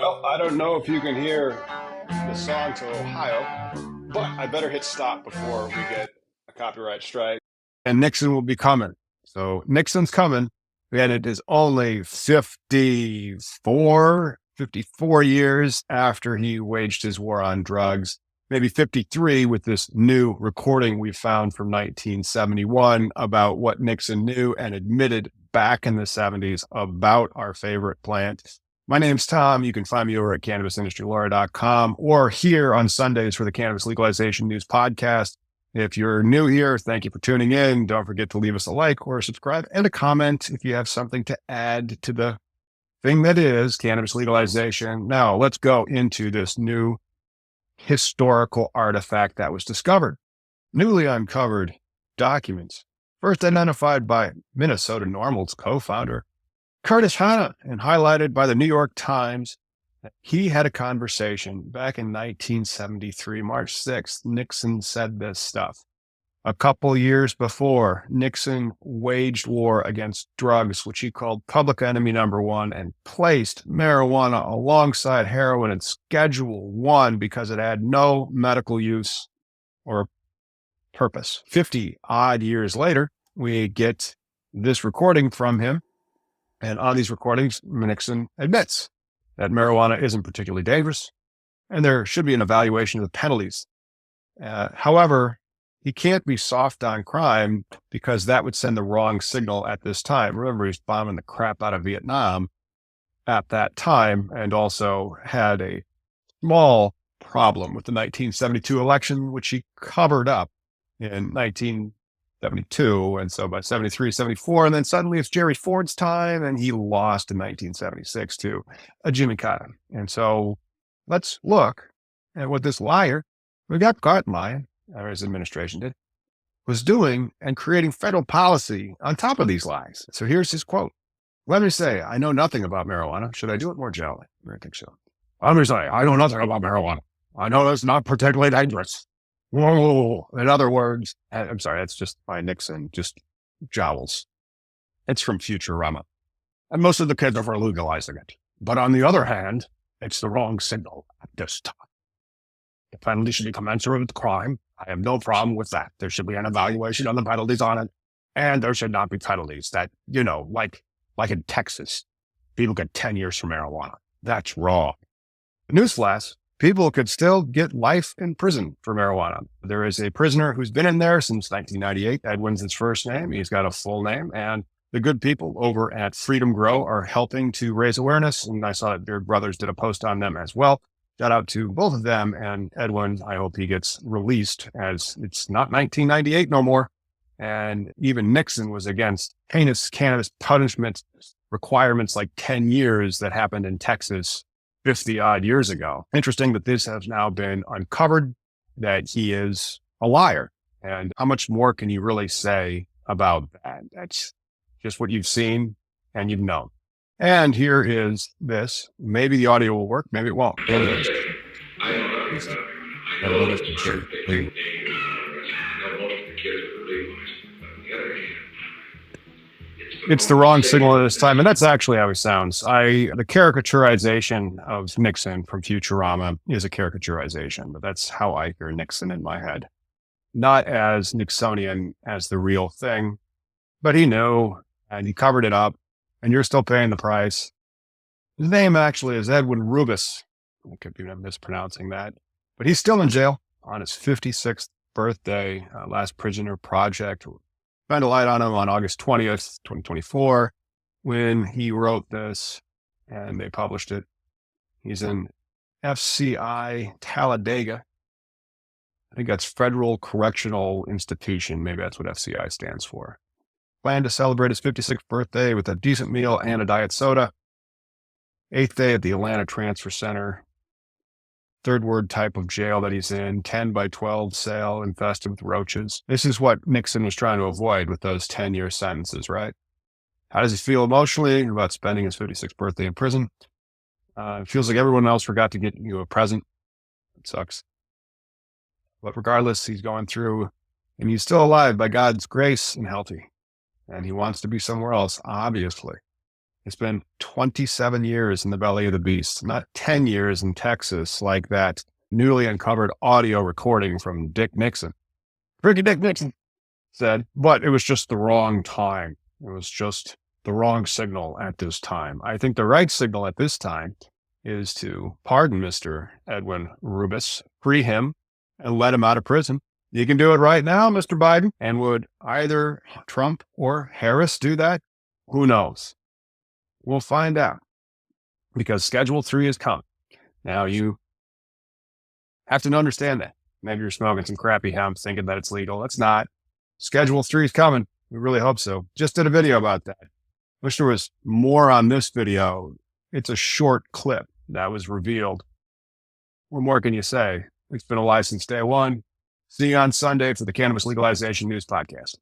Well, I don't know if you can hear the song to Ohio, but I better hit stop before we get a copyright strike. And Nixon will be coming. So Nixon's coming, and it is only 54 years after he waged his war on drugs, maybe 53 with this new recording we found from 1971 about what Nixon knew and admitted back in the 70s about our favorite plant. My name's Tom. You can find me over at cannabisindustrylawyer.com or here on Sundays for the Cannabis Legalization News Podcast. If you're new here, thank you for tuning in. Don't forget to leave us a like or a subscribe and a comment if you have something to add to the thing that is cannabis legalization. Now, let's go into this new historical artifact that was discovered. Newly uncovered documents, first identified by Minnesota Normal's co-founder, Curtis Hanna, and highlighted by the New York Times. He had a conversation back in 1973, March 6th. Nixon said this stuff. A couple years before, Nixon waged war against drugs, which he called public enemy number one, and placed marijuana alongside heroin in Schedule 1 because it had no medical use or purpose. 50 odd years later, we get this recording from him. And on these recordings, Nixon admits that marijuana isn't particularly dangerous, and there should be an evaluation of the penalties. However, he can't be soft on crime because that would send the wrong signal at this time. Remember, he's bombing the crap out of Vietnam at that time and also had a small problem with the 1972 election, which he covered up in 1972. And so by 73, 74, and then suddenly it's Jerry Ford's time and he lost in 1976 to Jimmy Carter. And so let's look at what this liar, we got caught lying, or his administration did, was doing and creating federal policy on top of these lies. So here's his quote. Let me say, I know nothing about marijuana. Should I do it more gently? I think so. Let me say, I know nothing about marijuana. I know it's not particularly dangerous. Whoa. In other words, I'm sorry, that's just by Nixon, just jowls. It's from Futurama. And most of the kids are legalizing it. But on the other hand, it's the wrong signal at this time. The penalty should be commensurate with the crime. I have no problem with that. There should be an evaluation on the penalties on it. And there should not be penalties that, like in Texas, people get 10 years for marijuana. That's wrong. Newsflash. People could still get life in prison for marijuana. There is a prisoner who's been in there since 1998. Edwin's his first name. He's got a full name. And the good people over at Freedom Grow are helping to raise awareness. And I saw that Beard Brothers did a post on them as well. Shout out to both of them. And Edwin, I hope he gets released, as it's not 1998 no more. And even Nixon was against heinous cannabis punishment requirements like 10 years that happened in Texas 50 odd years ago. Interesting that this has now been uncovered, that he is a liar. And how much more can you really say about that? That's just what you've seen and you've known. And here is this. Maybe the audio will work. Maybe it won't. I know nothing about it. I know it's considered legal. I know most of the kids are legalized. But on the other hand, it's the wrong signal at this time. And that's actually how he sounds. The caricaturization of Nixon from Futurama is a caricaturization, but that's how I hear Nixon in my head. Not as Nixonian as the real thing, but he knew and he covered it up, and you're still paying the price. His name actually is Edwin Rubis. I could be mispronouncing that, but he's still in jail on his 56th birthday, last prisoner project. Shined a light on him on August 20th, 2024, when he wrote this and they published it. He's in FCI Talladega. I think that's Federal Correctional Institution. Maybe that's what FCI stands for. Planned to celebrate his 56th birthday with a decent meal and a diet soda. 8th day at the Atlanta Transfer Center. Third word type of jail that he's in, 10 by 12 cell infested with roaches. This is what Nixon was trying to avoid with those 10-year sentences, right? How does he feel emotionally about spending his 56th birthday in prison? It feels like everyone else forgot to get you a present. It sucks. But regardless, he's going through, and he's still alive by God's grace and healthy. And he wants to be somewhere else, obviously. It's been 27 years in the belly of the beast, not 10 years in Texas, like that newly uncovered audio recording from Dick Nixon. Freaky Dick Nixon said, but it was just the wrong time. It was just the wrong signal at this time. I think the right signal at this time is to pardon Mr. Edwin Rubis, free him, and let him out of prison. You can do it right now, Mr. Biden. And would either Trump or Harris do that? Who knows? We'll find out, because Schedule 3 is coming. Now, you have to understand that. Maybe you're smoking some crappy hemp thinking that it's legal. It's not. Schedule 3 is coming. We really hope so. Just did a video about that. Wish there was more on this video. It's a short clip that was revealed. What more can you say? It's been a lie since day one. See you on Sunday for the Cannabis Legalization News Podcast.